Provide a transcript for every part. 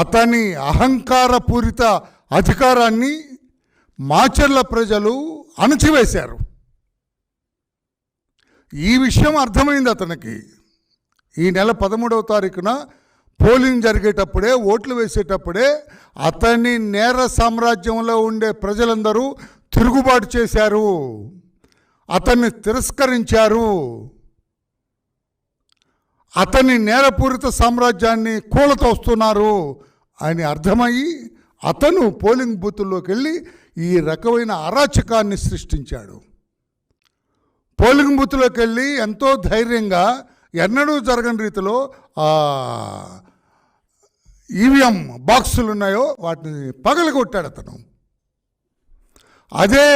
అతని అహంకారపూరిత అధికారాన్ని మాచర్ల ప్రజలు అణచివేశారు. ఈ విషయం అర్థమైంది అతనికి. ఈ నెల 13వ తారీఖున పోలింగ్ జరిగేటప్పుడే, ఓట్లు వేసేటప్పుడే అతని నేర సామ్రాజ్యంలో ఉండే ప్రజలందరూ తిరుగుబాటు చేశారు, అతన్ని తిరస్కరించారు, అతని నేరపూరిత సామ్రాజ్యాన్ని కూలతోస్తున్నారు అని అర్థమయ్యి అతను పోలింగ్ బూతుల్లోకి వెళ్ళి ఈ రకమైన అరాచకాన్ని సృష్టించాడు. పోలింగ్ బూత్లోకి వెళ్ళి ఎంతో ధైర్యంగా ఎన్నడూ జరగని రీతిలో ఈవీఎం బాక్సులు ఉన్నాయో వాటిని పగలగొట్టాడు అతను. అదే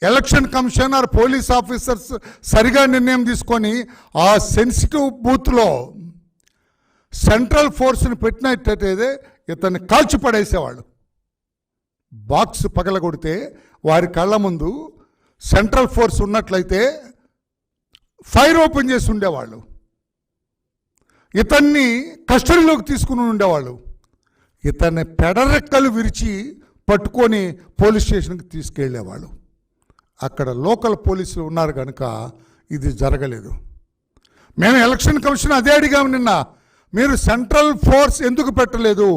ఎలక్షన్ కమిషనర్ పోలీస్ ఆఫీసర్స్ సరిగా నిర్ణయం తీసుకొని ఆ సెన్సిటివ్ బూత్లో సెంట్రల్ ఫోర్స్ని పెట్టినట్టయితే ఇతన్ని కాల్చి పడేసేవాళ్ళు. బాక్స్ పగలగొడితే వారి కళ్ళ ముందు సెంట్రల్ ఫోర్స్ ఉన్నట్లయితే ఫైర్ ఓపెన్ చేసి ఉండేవాళ్ళు, ఇతన్ని కస్టడీలోకి తీసుకుని ఉండేవాళ్ళు. ఇతన్ని పెడరెక్కలు విరిచి పట్టుకొని పోలీస్ స్టేషన్కి తీసుకెళ్ళేవాళ్ళు. అక్కడ లోకల్ పోలీసులు ఉన్నారు కనుక ఇది జరగలేదు. మేము ఎలక్షన్ కమిషన్ అదే అడిగాము నిన్న, మీరు సెంట్రల్ ఫోర్స్ ఎందుకు పెట్టలేదు?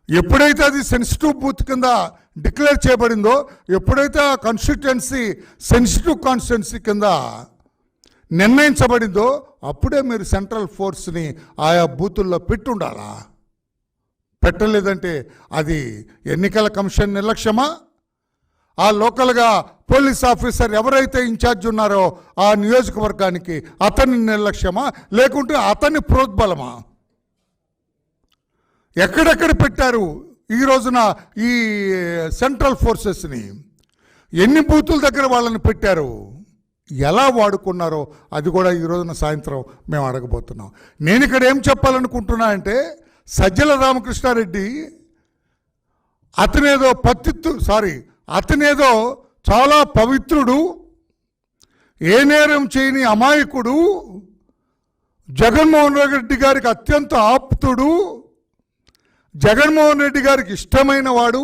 ఎప్పుడైతే అది సెన్సిటివ్ బూత్ కింద డిక్లేర్ చేయబడిందో, ఎప్పుడైతే ఆ కాన్స్టిట్యుయెన్సీ సెన్సిటివ్ కాన్స్టిట్యుయెన్సీ కింద నిర్ణయించబడిందో అప్పుడే మీరు సెంట్రల్ ఫోర్స్ని ఆయా బూతుల్లో పెట్టుండాలా. పెట్టలేదంటే అది ఎన్నికల కమిషన్ నిర్లక్ష్యమా? ఆ లోకల్గా పోలీస్ ఆఫీసర్ ఎవరైతే ఇన్ఛార్జ్ ఉన్నారో ఆ నియోజకవర్గానికి అతని నిర్లక్ష్యమా, లేకుంటే అతని ప్రోద్బలమా? ఎక్కడెక్కడ పెట్టారు ఈ రోజున ఈ సెంట్రల్ ఫోర్సెస్ని? ఎన్ని బూతుల దగ్గర వాళ్ళని పెట్టారు? ఎలా వాడుకున్నారో అది కూడా ఈ రోజున సాయంత్రం మేము అడగబోతున్నాం. నేను ఇక్కడ ఏం చెప్పాలనుకుంటున్నా అంటే, సజ్జల రామకృష్ణారెడ్డి అతనేదో చాలా పవిత్రుడు, ఏ నేరం చేయని అమాయకుడు, జగన్మోహన్ రెడ్డి గారికి అత్యంత ఆప్తుడు, జగన్మోహన్ రెడ్డి గారికి ఇష్టమైన వాడు,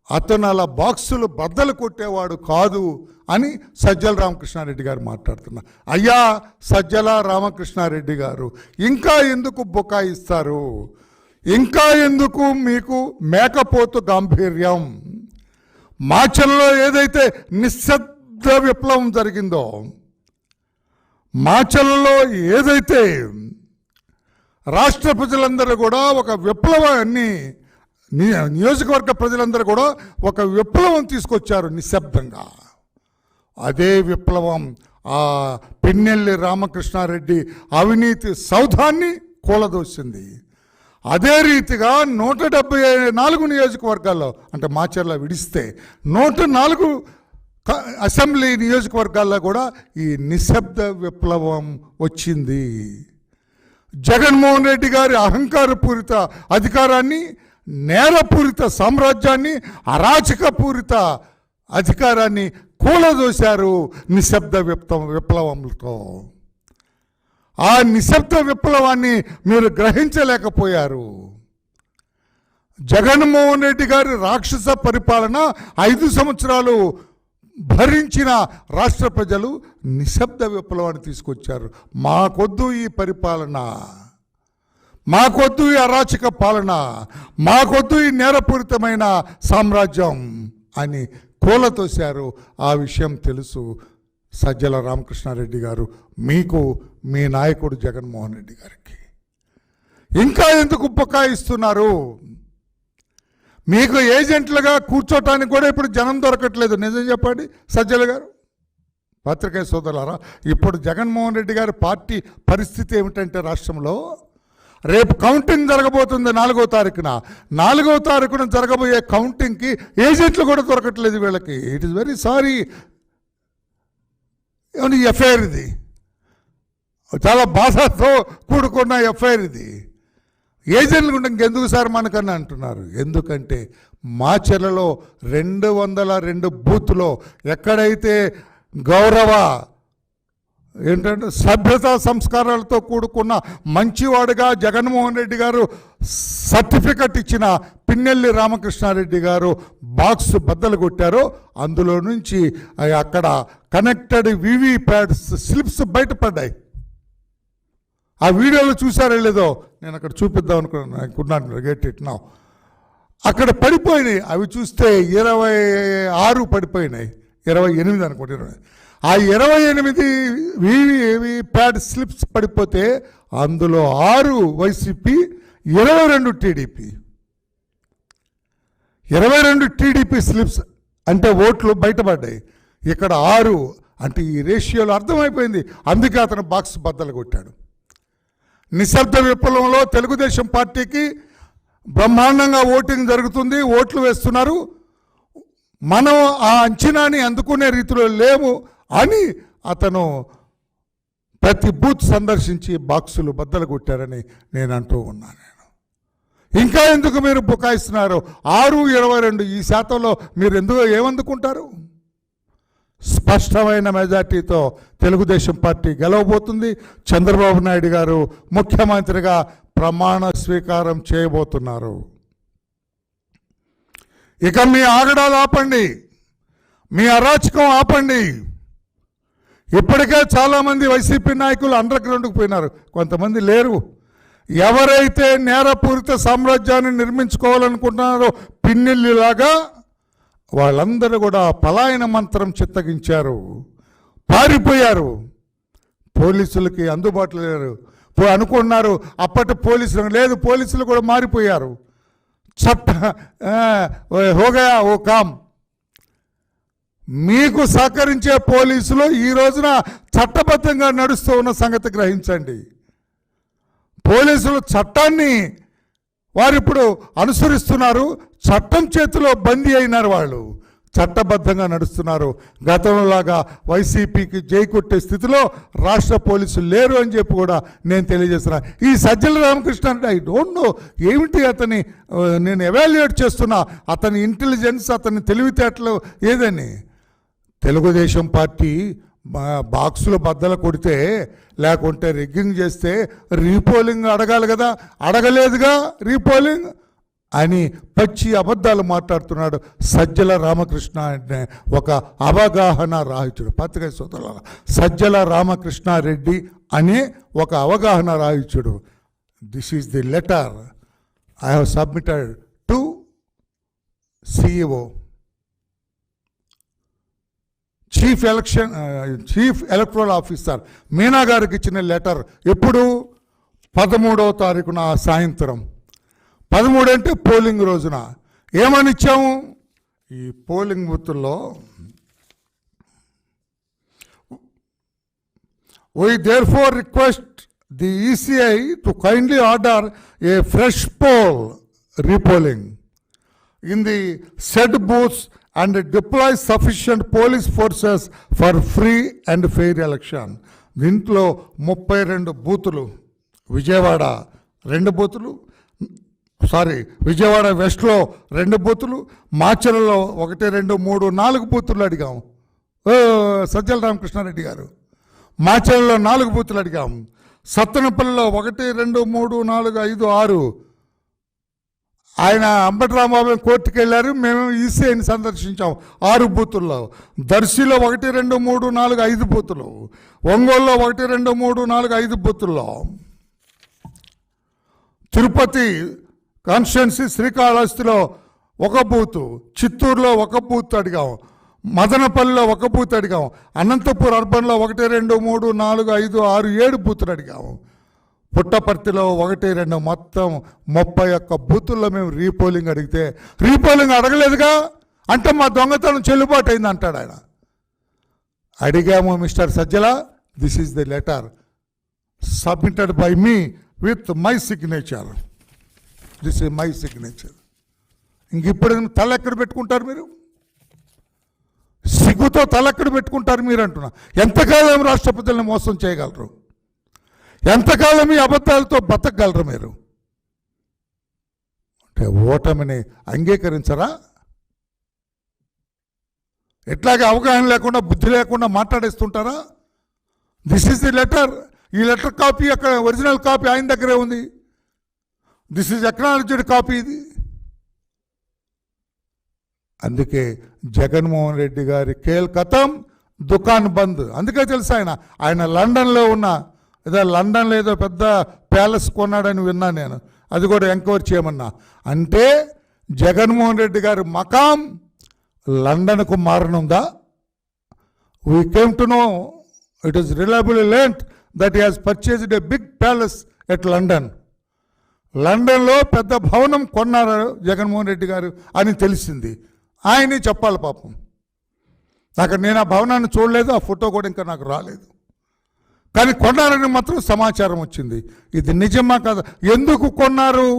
అతను అలా బాక్సులు బద్దలు కొట్టేవాడు కాదు అని సజ్జల రామకృష్ణారెడ్డి గారు మాట్లాడుతున్నారు. అయ్యా సజ్జల రామకృష్ణారెడ్డి గారు, ఇంకా ఎందుకు బుకాయిస్తారు? ఇంకా ఎందుకు మీకు మేకపోతు గాంభీర్యం? మాచర్లలో ఏదైతే నిశ్శబ్ద విప్లవం జరిగిందో, మాచర్లలో ఏదైతే రాష్ట్ర ప్రజలందరూ కూడా ఒక విప్లవాన్ని, నియోజకవర్గ ప్రజలందరూ కూడా ఒక విప్లవం తీసుకొచ్చారు నిశ్శబ్దంగా. అదే విప్లవం ఆ పిన్నెల్లి రామకృష్ణారెడ్డి అవినీతి సౌధాన్ని కూలదోసింది. అదే రీతిగా 174 నియోజకవర్గాల్లో, అంటే మాచర్ల విడిస్తే 104 అసెంబ్లీ నియోజకవర్గాల్లో కూడా ఈ నిశ్శబ్ద విప్లవం వచ్చింది. జగన్మోహన్ రెడ్డి గారి అహంకారపూరిత అధికారాన్ని, నేరపూరిత సామ్రాజ్యాన్ని, అరాచకపూరిత అధికారాన్ని కూలదోశారు నిశ్శబ్ద విప్లవంతో. ఆ నిశ్శబ్ద విప్లవాన్ని మీరు గ్రహించలేకపోయారు. జగన్మోహన్ రెడ్డి గారి రాక్షస పరిపాలన 5 సంవత్సరాలు భరించిన రాష్ట్ర ప్రజలు నిశ్శబ్ద విప్లవాన్ని తీసుకొచ్చారు. మాకొద్దు ఈ పరిపాలన, మాకొద్దు ఈ అరాచక పాలన, మాకొద్దు ఈ నేరపూరితమైన సామ్రాజ్యం అని కూలతోశారు. ఆ విషయం తెలుసు సజ్జల రామకృష్ణారెడ్డి గారు మీకు, మీ నాయకుడు జగన్మోహన్ రెడ్డి గారికి. ఇంకా ఎందుకు బుకాయిస్తున్నారు? మీకు ఏజెంట్లుగా కూర్చోటానికి కూడా ఇప్పుడు జనం దొరకట్లేదు. నిజం చెప్పండి సజ్జల గారు, పత్రికా సోదరులారా. ఇప్పుడు జగన్మోహన్ రెడ్డి గారి పార్టీ పరిస్థితి ఏమిటంటే, రాష్ట్రంలో రేపు కౌంటింగ్ జరగబోతుంది 4వ తారీఖున. 4వ తారీఖున జరగబోయే కౌంటింగ్కి ఏజెంట్లు కూడా దొరకట్లేదు వీళ్ళకి. It is very sorry. FIR ఇది, చాలా బాధతో కూడుకున్న ఎఫ్ఐఆర్ ఇది. ఏజెంట్లు కూడా ఇంకెందుకు సార్ మనకన్నా అంటున్నారు. ఎందుకంటే మాచర్లలో 202 బూత్లో ఎక్కడైతే గౌరవ ఏంటంటే సభ్యతా సంస్కారాలతో కూడుకున్న మంచివాడుగా జగన్మోహన్ రెడ్డి గారు సర్టిఫికెట్ ఇచ్చిన పిన్నెల్లి రామకృష్ణారెడ్డి గారు బాక్స్ బద్దలు కొట్టారో అందులో నుంచి అక్కడ కనెక్టెడ్ వివి ప్యాడ్స్ స్లిప్స్ బయటపడ్డాయి. ఆ వీడియోలో చూసారో లేదో, నేను అక్కడ చూపిద్దాం అనుకున్నాను. Get it now. అక్కడ పడిపోయినాయి. అవి చూస్తే 26 పడిపోయినాయి, 28 అనుకుంటున్నాను. ఆ 28 వివి ప్యాడ్ స్లిప్స్ పడిపోతే అందులో 6 వైసీపీ, 22 టీడీపీ. 22 టీడీపీ స్లిప్స్ అంటే ఓట్లు బయటపడ్డాయి. ఇక్కడ 6 అంటే ఈ రేషియోలో అర్థమైపోయింది. అందుకే అతను బాక్స్ బద్దలు కొట్టాడు. నిశ్శబ్ద విప్లవంలో తెలుగుదేశం పార్టీకి బ్రహ్మాండంగా ఓటింగ్ జరుగుతుంది, ఓట్లు వేస్తున్నారు. మనం ఆ అంచనాని అందుకునే రీతిలో లేము అని అతను ప్రతి బూత్ సందర్శించి బాక్సులు బద్దలు కొట్టారని నేను అంటూ ఉన్నాను. ఇంకా ఎందుకు మీరు బుకాయిస్తున్నారు? 6-22 ఈ శాతంలో మీరు ఎందుకు ఏమందుకుంటారు? స్పష్టమైన మెజార్టీతో తెలుగుదేశం పార్టీ గెలవబోతుంది. చంద్రబాబు నాయుడు గారు ముఖ్యమంత్రిగా ప్రమాణ స్వీకారం చేయబోతున్నారు. ఇక మీ ఆగడాలు ఆపండి, మీ అరాచకం ఆపండి. ఇప్పటికే చాలామంది వైసీపీ నాయకులు అండర్ గ్రౌండ్కి పోయినారు, కొంతమంది లేరు. ఎవరైతే నేరపూరిత సామ్రాజ్యాన్ని నిర్మించుకోవాలనుకుంటున్నారో పిన్నెల్లిలాగా వాళ్ళందరూ కూడా పలాయన మంత్రం చిత్తగించారు, పారిపోయారు. పోలీసులకి అందుబాటులో లేరు అనుకున్నారు. అప్పటి పోలీసులు లేదు, పోలీసులు కూడా మారిపోయారు. హోగయా ఓ కామ్. మీకు సహకరించే పోలీసులు ఈ రోజున చట్టబద్ధంగా నడుస్తూ ఉన్న సంగతి గ్రహించండి. పోలీసులు చట్టాన్ని వారు ఇప్పుడు అనుసరిస్తున్నారు. చట్టం చేతిలో బందీ అయినారు, వాళ్ళు చట్టబద్ధంగా నడుస్తున్నారు. గతంలోలాగా వైసీపీకి జై కొట్టే స్థితిలో రాష్ట్ర పోలీసులు లేరు అని చెప్పి కూడా నేను తెలియజేస్తున్నా. ఈ Sajjala Ramakrishna I don't know ఏమిటి అతని, నేను ఎవాల్యుయేట్ చేస్తున్నా అతని ఇంటెలిజెన్స్, అతని తెలివితేటలు ఏదని. తెలుగుదేశం పార్టీ బాక్సులు బద్దలు కొడితే లేకుంటే రిగ్గింగ్ చేస్తే రీపోలింగ్ అడగాలి కదా, అడగలేదుగా రీపోలింగ్ అని పచ్చి అబద్ధాలు మాట్లాడుతున్నాడు సజ్జల రామకృష్ణ అంటే ఒక అవగాహన రాహిత్యుడు. పత్రికా సోదరుల సజ్జల రామకృష్ణారెడ్డి అనే ఒక అవగాహన రాహిత్యుడు. This is the letter I have submitted to CEO, chief electoral officer Meena గారికి ఇచ్చిన లెటర్. ఎప్పుడు? 13వ తారీఖున సాయంత్రం. 13 అంటే పోలింగ్ రోజున. ఏమని ఇచ్చాము? ఈ polling బూత్ల్లో we therefore request the ECI to kindly order a fresh poll repolling in the said booths and deploy sufficient police forces for free and fair election. దీంట్లో 32 బూతులు, విజయవాడ 2 బూతులు, విజయవాడ వెస్ట్లో 2 బూతులు, మాచర్లలో 1, 2, 3, 4 బూతులు అడిగాం. సజ్జల రామకృష్ణారెడ్డి గారు మాచర్లలో 4 బూతులు అడిగాం. సత్తెనపల్లిలో 1, 2, 3, 4, 5, 6. ఆయన అంబటి రాంబాబు కోర్టుకు వెళ్ళారు, మేము ఈసీఐని సందర్శించాం 6 బూతుల్లో. దర్శిలో 1, 2, 3, 4, 5 బూతులు. ఒంగోలులో 1, 2, 3, 4, 5 బూతుల్లో. తిరుపతి కాన్స్టిట్యున్సీ శ్రీకాళహస్తిలో 1 బూతు, చిత్తూరులో 1 బూత్ అడిగాం, మదనపల్లిలో 1 బూత్ అడిగాం, అనంతపూర్ అర్బన్లో 1, 2, 3, 4, 5, 6, 7 బూతులు అడిగాము. పుట్టపర్తిలో 1, 2 మొత్తం 31 బూతుల్లో మేము రీపోలింగ్ అడిగితే రీపోలింగ్ అడగలేదుగా అంటే మా దొంగతనం చెల్లుబాటు అయింది అంటాడు ఆయన. అడిగాము mister Sajjala, this is the letter submitted by me with my signature. This is my signature. ఇంక ఇప్పుడు తల ఎక్కడ పెట్టుకుంటారు మీరు? సిగ్గుతో తల ఎక్కడ పెట్టుకుంటారు మీరు అంటున్నా. ఎంతకాలం రాష్ట్రపతులను మోసం చేయగలరు? ఎంతకాలం ఈ అబద్ధాలతో బతకగలరు మీరు? అంటే ఓటమిని అంగీకరించరా? ఎట్లాగే అవగాహన లేకుండా బుద్ధి లేకుండా మాట్లాడేస్తుంటారా? This is the letter. ఈ లెటర్ కాపీ అక్కడ ఒరిజినల్ కాపీ ఆయన దగ్గరే ఉంది. దిస్ ఈజ్ అక్నాలజ్డ్ కాపీ ఇది. అందుకే జగన్మోహన్ రెడ్డి గారి కేల్ కథం, దుకాన్ బంద్. అందుకే తెలుసు ఆయన లండన్లో లండన్లో ఏదో పెద్ద ప్యాలెస్ కొన్నాడని విన్నా నేను. అది కూడా ఎంక్వైరీ చేయమన్నా. అంటే జగన్మోహన్ రెడ్డి గారి మకాం లండన్కు మారనుందా? We came to know, it is reliably learned that he has purchased a big palace at London. లండన్లో పెద్ద భవనం కొన్నారు జగన్మోహన్ రెడ్డి గారు అని తెలిసింది. ఆయనే చెప్పాలి పాపం. నేను ఆ భవనాన్ని చూడలేదు, ఆ ఫోటో కూడా ఇంకా నాకు రాలేదు. కానీ కొన్నారని మాత్రం సమాచారం వచ్చింది. ఇది నిజమా కదా? ఎందుకు కొన్నారు?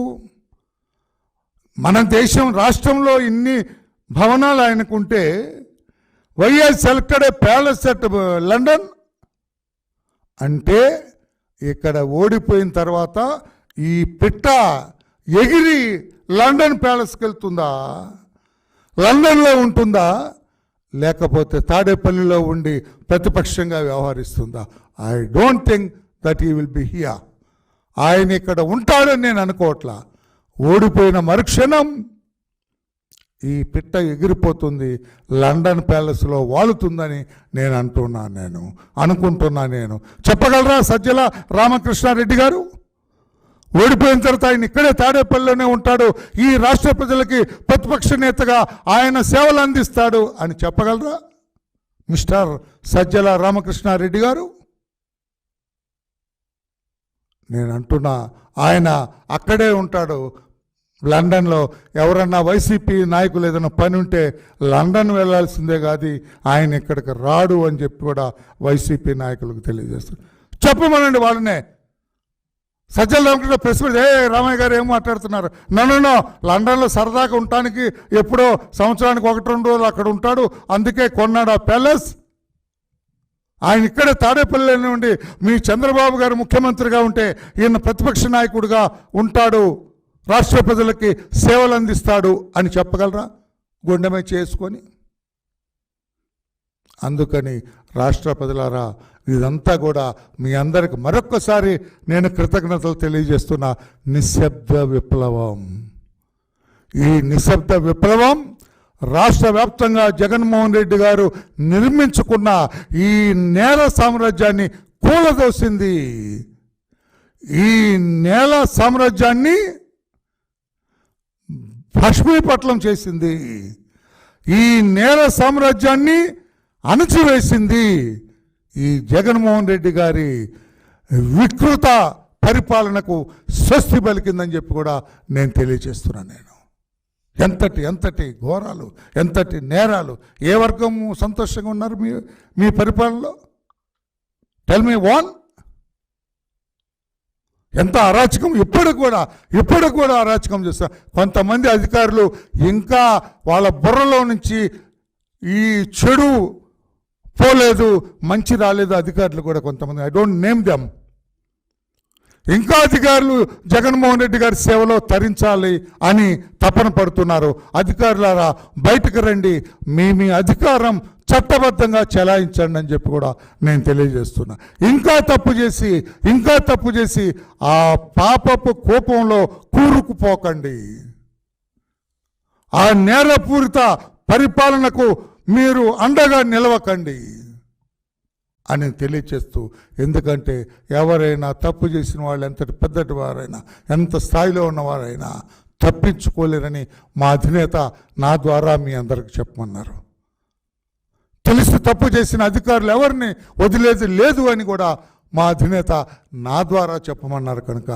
మన దేశం రాష్ట్రంలో ఇన్ని భవనాలు ఆయనకుంటే why has selected a palace at London? అంటే ఇక్కడ ఓడిపోయిన తర్వాత ఈ పిట్ట ఎగిరి లండన్ ప్యాలెస్కి వెళ్తుందా, లండన్లో ఉంటుందా, లేకపోతే తాడేపల్లిలో ఉండి ప్రతిపక్షంగా వ్యవహరిస్తుందా? I don't think that he will be here. ఆయన ఇక్కడ ఉంటాడని నేను అనుకోవట్లా. ఓడిపోయిన మరుక్షణం ఈ పిట్ట ఎగిరిపోతుంది, లండన్ ప్యాలెస్లో వాలుతుందని నేను అనుకుంటున్నా. నేను చెప్పగలరా సజ్జల రామకృష్ణారెడ్డి గారు? ఓడిపోయిన తర్వాత ఆయన ఇక్కడే తాడేపల్లిలోనే ఉంటాడు, ఈ రాష్ట్ర ప్రజలకి ప్రతిపక్ష నేతగా ఆయన సేవలు అందిస్తాడు అని చెప్పగలరా మిస్టర్ సజ్జల రామకృష్ణారెడ్డి గారు? నేను అంటున్నా, ఆయన అక్కడే ఉంటాడు లండన్లో. ఎవరన్నా వైసీపీ నాయకులు ఏదైనా పని ఉంటే లండన్ వెళ్లాల్సిందే కాదు, ఆయన ఇక్కడికి రాడు అని చెప్పి కూడా వైసీపీ నాయకులకు తెలియజేస్తారు. చెప్పమనండి వాళ్ళనే. సజ్జల రామకృష్ణ ప్రెస్ మీట్, రామయ్య గారు ఏం మాట్లాడుతున్నారు? నన్ను లండన్లో సరదాగా ఉండటానికి ఎప్పుడో సంవత్సరానికి 1-2 రోజులు అక్కడ ఉంటాడు, అందుకే కొన్నాడు ఆ ప్యాలెస్. ఆయన ఇక్కడే తాడేపల్లి నుండి మీ చంద్రబాబు గారు ముఖ్యమంత్రిగా ఉంటే ఈయన ప్రతిపక్ష నాయకుడిగా ఉంటాడు, రాష్ట్ర ప్రజలకి సేవలు అందిస్తాడు అని చెప్పగలరా గుండెమే చేసుకొని? అందుకని రాష్ట్ర ప్రజలారా, ఇదంతా కూడా మీ అందరికి మరొక్కసారి నేను కృతజ్ఞతలు తెలియజేస్తున్నా. నిశ్శబ్ద విప్లవం. ఈ నిశ్శబ్ద విప్లవం రాష్ట్ర వ్యాప్తంగా జగన్మోహన్ రెడ్డి గారు నిర్మించుకున్న ఈ నేల సామ్రాజ్యాన్ని కూలదోసింది. ఈ నేల సామ్రాజ్యాన్ని భస్మీపట్నం చేసింది. ఈ నేల సామ్రాజ్యాన్ని అణచివేసింది ఈ జగన్మోహన్ రెడ్డి గారి వికృత పరిపాలనకు స్వస్తి పలికిందని చెప్పి కూడా నేను తెలియజేస్తున్నాను. ఎంతటి ఘోరాలు, ఎంతటి నేరాలు. ఏ వర్గం సంతోషంగా ఉన్నారు మీ పరిపాలనలో? Tell me one. ఎంత అరాచకం! ఇప్పుడు కూడా అరాచకం చేస్తారు కొంతమంది అధికారులు. ఇంకా వాళ్ళ బుర్రలో నుంచి ఈ చెడు పోలేదు, మంచి రాలేదు అధికారులు కూడా కొంతమంది. I don't name them. ఇంకా అధికారులు జగన్మోహన్ రెడ్డి గారి సేవలో తరించాలి అని తపన పడుతున్నారు. అధికారులారా, బయటకు రండి, మీ అధికారం చట్టబద్ధంగా చెలాయించండి అని చెప్పి కూడా నేను తెలియజేస్తున్నా. ఇంకా తప్పు చేసి ఆ పాపపు కోపంలో కూరుకుపోకండి. ఆ నేరపూరిత పరిపాలనకు మీరు అండగా నిలవకండి అని తెలియచేస్తూ, ఎందుకంటే ఎవరైనా తప్పు చేసిన వాళ్ళు ఎంతటి పెద్దటి వారైనా, ఎంత స్థాయిలో ఉన్నవారైనా తప్పించుకోలేరని మా అధినేత నా ద్వారా మీ అందరికి చెప్పమన్నారు. తెలిసి తప్పు చేసిన అధికారులు ఎవరిని వదిలేది లేదు అని కూడా మా అధినేత నా ద్వారా చెప్పమన్నారు. కనుక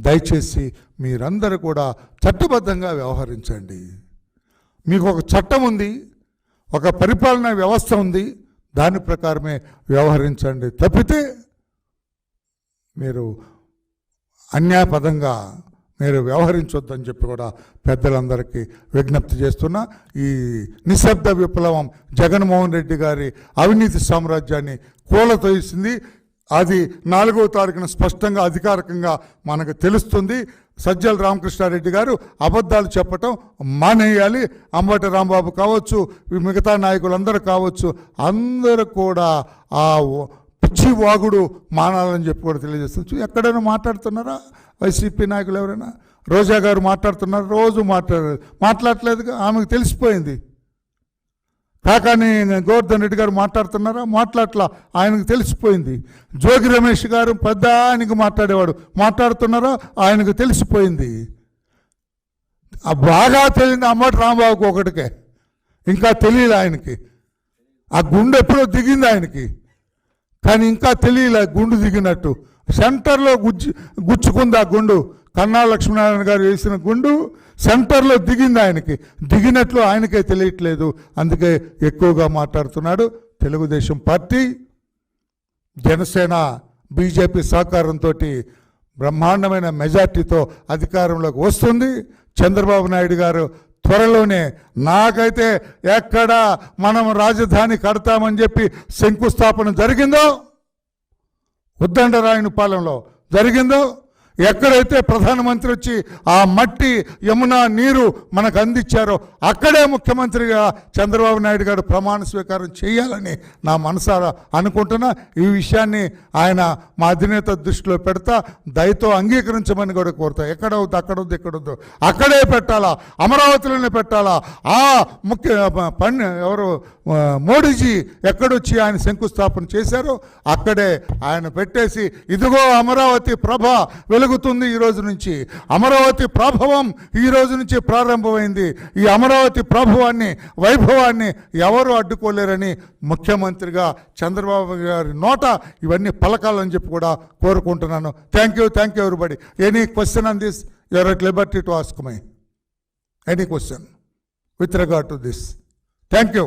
దయచేసి మీరందరూ కూడా చట్టబద్ధంగా వ్యవహరించండి. మీకు ఒక చట్టం ఉంది, ఒక పరిపాలనా వ్యవస్థ ఉంది, దాని ప్రకారమే వ్యవహరించండి. తప్పితే మీరు అన్యాయపదంగా మీరు వ్యవహరించొద్దని చెప్పి కూడా పెద్దలందరికీ విజ్ఞప్తి చేస్తున్నా. ఈ నిశ్శబ్ద విప్లవం జగన్మోహన్ రెడ్డి గారి అవినీతి సామ్రాజ్యాన్ని కూలతోసింది. అది 4వ తారీఖున స్పష్టంగా అధికారికంగా మనకు తెలుస్తుంది. సజ్జల రామకృష్ణారెడ్డి గారు అబద్ధాలు చెప్పటం మానేయాలి. అంబటి రాంబాబు కావచ్చు, మిగతా నాయకులందరూ కావచ్చు, అందరూ కూడా ఆ ఉచ్చి వాగుడు మానాలని చెప్పి కూడా తెలియజేస్తుంది. ఎక్కడైనా మాట్లాడుతున్నారా వైసీపీ నాయకులు? ఎవరైనా? రోజా గారు మాట్లాడుతున్నారు, రోజు మాట్లాడలేదుగా, ఆమెకు తెలిసిపోయింది. కాకాని గోవర్ధన్ రెడ్డి గారు మాట్లాడుతున్నారా? మాట్లాడట్లా, ఆయనకు తెలిసిపోయింది. జోగి రమేష్ గారు పెద్ద ఆయనకు మాట్లాడేవాడు, మాట్లాడుతున్నారా? ఆయనకు తెలిసిపోయింది. బాగా తెలియదు అమ్మటి రాంబాబుకి ఒకటికే, ఇంకా తెలియదు ఆయనకి. ఆ గుండె ఎప్పుడో దిగింది ఆయనకి, కానీ ఇంకా తెలియలే గుండు దిగినట్టు. సెంటర్లో గుచ్చుకుంది ఆ గుండు. కన్నా లక్ష్మీనారాయణ గారు వేసిన గుండు సెంటర్లో దిగింది ఆయనకి. దిగినట్లు ఆయనకే తెలియట్లేదు, అందుకే ఎక్కువగా మాట్లాడుతున్నాడు. తెలుగుదేశం పార్టీ, జనసేన, బీజేపీ సహకారంతో బ్రహ్మాండమైన మెజార్టీతో అధికారంలోకి వస్తుంది. చంద్రబాబు నాయుడు గారు త్వరలోనే, నాకైతే ఎక్కడ మనం రాజధాని కడతామని చెప్పి శంకుస్థాపన జరిగిందో, ఉద్దండరాయునిపాలెంలో జరిగిందో, ఎక్కడైతే ప్రధానమంత్రి వచ్చి ఆ మట్టి యమునా నీరు మనకు అందించారో అక్కడే ముఖ్యమంత్రిగా చంద్రబాబు నాయుడు గారు ప్రమాణ స్వీకారం చేయాలని నా మనసారా అనుకుంటున్నా. ఈ విషయాన్ని ఆయన మా అధినేత దృష్టిలో పెడతా, దయతో అంగీకరించమని కూడా కోరుతా. ఎక్కడవుద్దు అక్కడొద్దు, ఎక్కడొద్దు అక్కడే పెట్టాలా, అమరావతిలోనే పెట్టాలా. ఆ ఎవరు మోడీజీ ఎక్కడొచ్చి ఆయన శంకుస్థాపన చేశారో అక్కడే ఆయన పెట్టేసి, ఇదిగో అమరావతి ప్రభ వెలుగుతుంది ఈ రోజు నుంచి, అమరావతి ప్రభావం ఈ రోజు నుంచి ప్రారంభమైంది, ఈ అమరావతి ప్రభావాన్ని, వైభవాన్ని ఎవరు అడ్డుకోలేరని ముఖ్యమంత్రిగా చంద్రబాబు గారి నోట ఇవన్నీ పలకాలని చెప్పి కూడా కోరుకుంటున్నాను. Thank you everybody. Any question on this? You are at liberty to ask my any question with regard to this. Thank you.